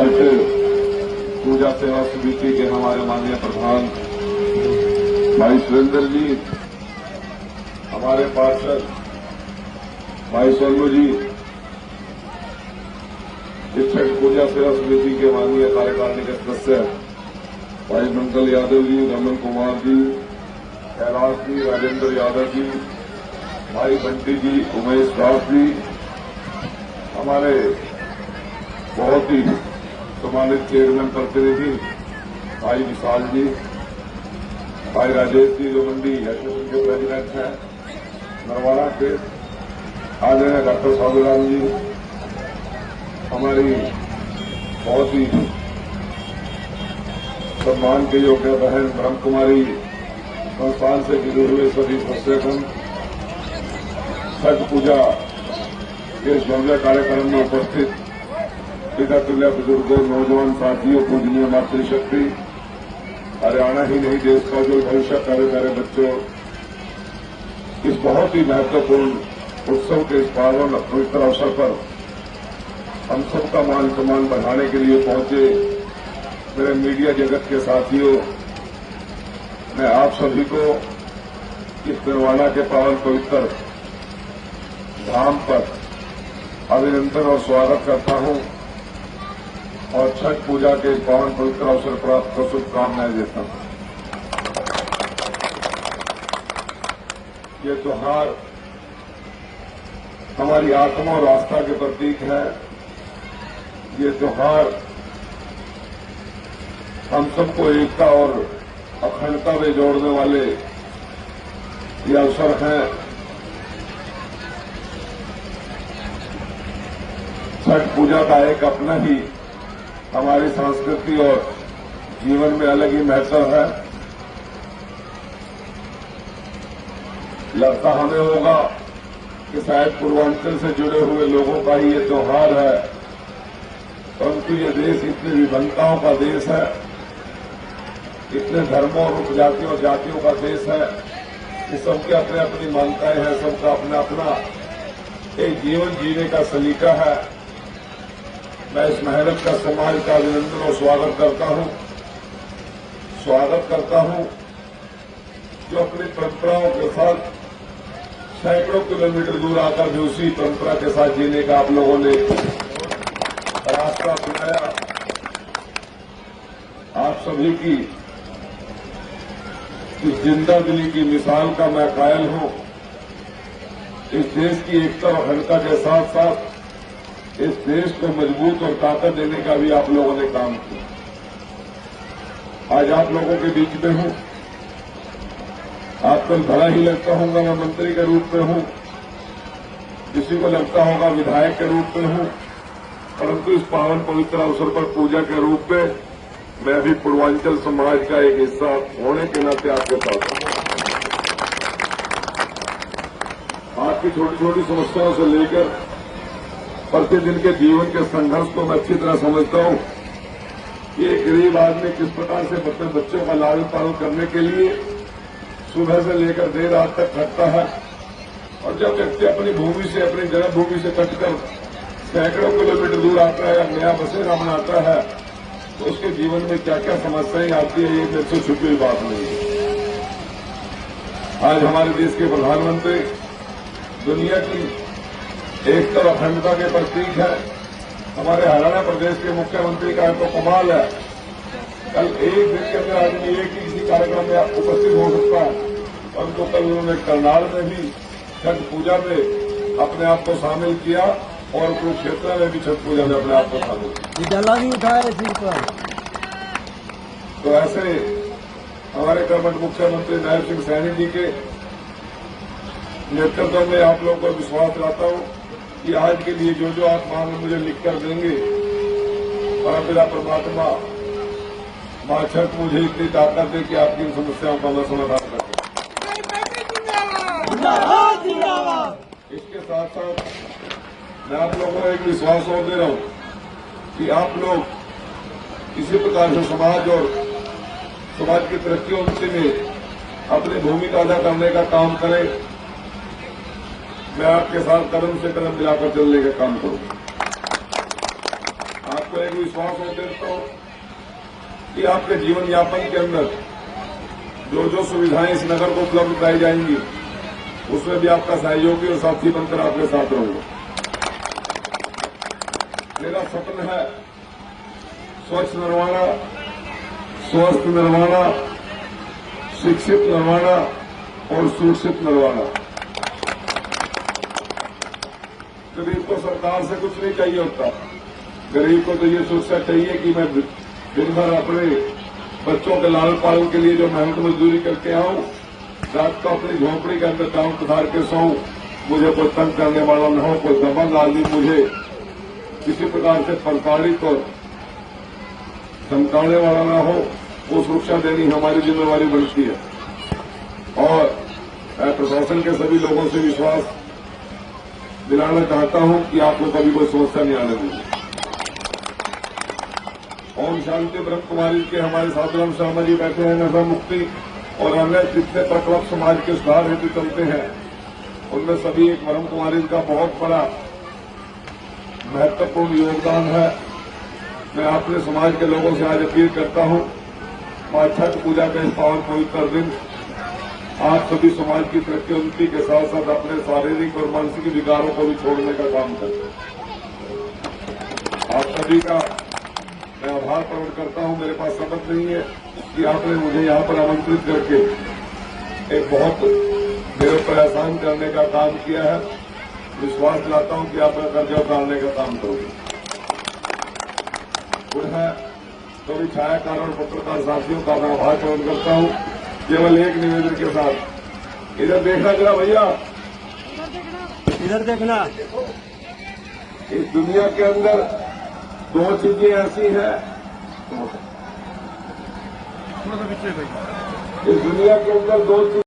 छठ पूजा सेवा समिति के हमारे माननीय प्रधान भाई सुरेंद्र जी, हमारे पार्षद भाई सोनू जी, इस छठ पूजा सेवा समिति के माननीय कार्यकारिणी के सदस्य भाई मंगल यादव जी, रमन कुमार जी, कैलाश जी, राजेंद्र यादव जी, भाई बंटी जी, उमेश दास जी, हमारे बहुत ही सम्मानित चेयरमैन प्रतिनिधि भाई विशाल जी, भाई राजेश जी जो मंडी एसोसिएशन के प्रेसिडेंट हैं नरवाड़ा के, आदरणीय डॉक्टर साधुराम जी, हमारी बहुत ही सम्मान के योग्य बहन ब्रह्म कुमारी संस्थान से जुड़े हुए सभी सदस्यगण, छठ पूजा के इस भव्य कार्यक्रम में उपस्थित पिता तुल्य बुजुर्गों, नौजवान साथियों, पूजनीय मातृशक्ति, हरियाणा ही नहीं देश का जो भविष्य प्यारे प्यारे बच्चों, इस बहुत ही महत्वपूर्ण उत्सव के इस पावन पवित्र अवसर पर हम सबका मान सम्मान बढ़ाने के लिए पहुंचे मेरे मीडिया जगत के साथियों, मैं आप सभी को इस निर्वाणा के पावन पवित्र धाम पर अभिनंदन और स्वागत करता हूं और छठ पूजा के इस पावन पवित्र अवसर पर आपको शुभकामनाएं देता हूं। ये त्योहार हमारी आत्मा और आस्था के प्रतीक है। ये त्योहार हम सबको एकता और अखंडता में जोड़ने वाले ये अवसर हैं। छठ पूजा का एक अपना ही हमारी संस्कृति और जीवन में अलग ही महत्व है। लगता हमें होगा कि शायद पूर्वांचल से जुड़े हुए लोगों का ही ये त्योहार है, परंतु ये देश इतनी विभिन्नताओं का देश है, इतने धर्मों और उपजातियों और जातियों का देश है कि सबके अपने अपनी मान्यताएं हैं, सबका अपना अपना एक जीवन जीने का सलीका है। मैं इस मेहनत का समाज का अभिनंदन और स्वागत करता हूं जो अपनी परंपराओं के साथ सैकड़ों किलोमीटर दूर आकर भी उसी परंपरा के साथ जीने का आप लोगों ने रास्ता अपनाया। आप सभी की इस जिंदा दिली की मिसाल का मैं कायल हूं। इस देश की एकता और अखंडता के साथ साथ इस देश को मजबूत और ताकत देने का भी आप लोगों ने काम किया। आज आप लोगों के बीच में हूं, आपको भला ही लगता होगा मैं मंत्री के रूप में हूं, किसी को लगता होगा विधायक के रूप में हूं, परंतु इस पावन पवित्र अवसर पर पूजा के रूप में मैं भी पूर्वांचल समाज का एक हिस्सा होने के नाते आपके साथ हूं। आपकी छोटी छोटी समस्याओं से लेकर प्रतिदिन के जीवन के संघर्ष को मैं अच्छी तरह समझता हूं कि एक गरीब आदमी किस प्रकार से अपने बच्चों का लालन पालन करने के लिए सुबह से लेकर देर रात तक थकता है, और जब व्यक्ति अपनी भूमि से, अपनी जन्मभूमि से कटकर सैकड़ों किलोमीटर दूर आता है या नया बसेरा बनाता है तो उसके जीवन में क्या क्या समस्याएं आती है, ये मेरे से छुपी हुई बात नहीं है। आज हमारे देश के प्रधानमंत्री दुनिया की एकता और अखंडता के प्रतीक है। हमारे हरियाणा प्रदेश के मुख्यमंत्री का तो कमाल है, कल एक दिन के अंदर आदमी एक ही किसी कार्यक्रम में उपस्थित हो सकता है, परंतु कल उन्होंने करनाल में भी छठ पूजा में अपने आप को शामिल किया और कुरुक्षेत्र में भी छठ पूजा में अपने आप को शामिल किया। डला भी उठाया सिर पर। तो ऐसे हमारे कर्मठ मुख्यमंत्री नायब सिंह सैनी जी के नेतृत्व में आप लोगों को विश्वास दिलाता हूं कि आज के लिए जो जो आप मांग मुझे लिखकर देंगे, परमपिता परमात्मा मां छठ मुझे इतनी ताकत दे कि आपकी इन समस्याओं का मैं समाधान कर सकूं। इसके साथ साथ मैं आप लोगों को एक विश्वास और दे रहा हूं कि आप लोग किसी प्रकार से समाज और समाज की तरक्की उन्नति में अपनी भूमिका अदा करने का काम करें। मैं आपके साथ कदम से कदम मिलाकर चलने का काम करूंगा। आपको आपको एक विश्वास और देता हूं कि आपके जीवन यापन के अंदर जो जो सुविधाएं इस नगर को उपलब्ध कराई जाएंगी उसमें भी आपका सहयोगी और साथी बनकर आपके साथ रहूंगा। मेरा सपना है स्वच्छ नरवाना, स्वस्थ नरवाना, शिक्षित नरवाना और सुरक्षित नरवाना। गरीब को सरकार से कुछ नहीं चाहिए होता, गरीब को तो ये सुरक्षा चाहिए कि मैं दिन भर अपने बच्चों के लालन पालन के लिए जो मेहनत मजदूरी करके आऊं, रात को अपनी झोंपड़ी के अंदर टाउन पधार के सोऊं, मुझे कोई तंग करने वाला न हो, कोई दबंग आदमी मुझे किसी प्रकार से प्रताड़ित और धमकाने वाला न हो, वो सुरक्षा देनी हमारी जिम्मेवारी बनती है। और मैं प्रशासन के सभी लोगों से विश्वास दिलाना चाहता हूं कि आपको कभी कोई समस्या नहीं आने देगी। ओम शांति ब्रह्म कुमारी के हमारे साधुराम शर्मा जी बैठे हैं, नशा मुक्ति और अन्य जितने प्रकल्प समाज के सुधार हेतु चलते हैं उनमें सभी एक ब्रह्म कुमारी का बहुत बड़ा महत्वपूर्ण योगदान है। मैं अपने समाज के लोगों से आज अपील करता हूं, मां छठ पूजा का इस पावन पवित्र दिन आप सभी समाज की तरक्की उन्नति के साथ साथ अपने शारीरिक और मानसिक विकारों को भी छोड़ने का काम करें। आप सभी का मैं आभार प्रकट करता हूं। मेरे पास शब्द नहीं है कि आपने मुझे यहां पर आमंत्रित करके एक बहुत मेरे पर एहसान करने का काम किया है। विश्वास दिलाता हूं कि आपका कर्जा उतारने का काम करोगे। पुनः सभी छायाकार और पत्रकार साथियों का मैं आभार प्रकट करता हूं। केवल एक निवेदन के साथ, इधर देखना जरा भैया, इधर देखना। इस दुनिया के अंदर दो चीजें ऐसी हैं, इस दुनिया के अंदर दो चीजें